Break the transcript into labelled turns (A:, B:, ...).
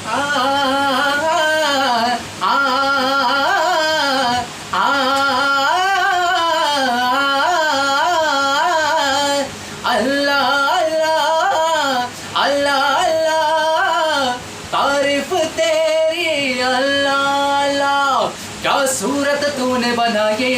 A: आ, आ, आ, अल्लाह अल्लाह अल्लाह अल्लाह, तारीफ तेरी अल्लाह अल्लाह, क्या सूरत तूने बनाई।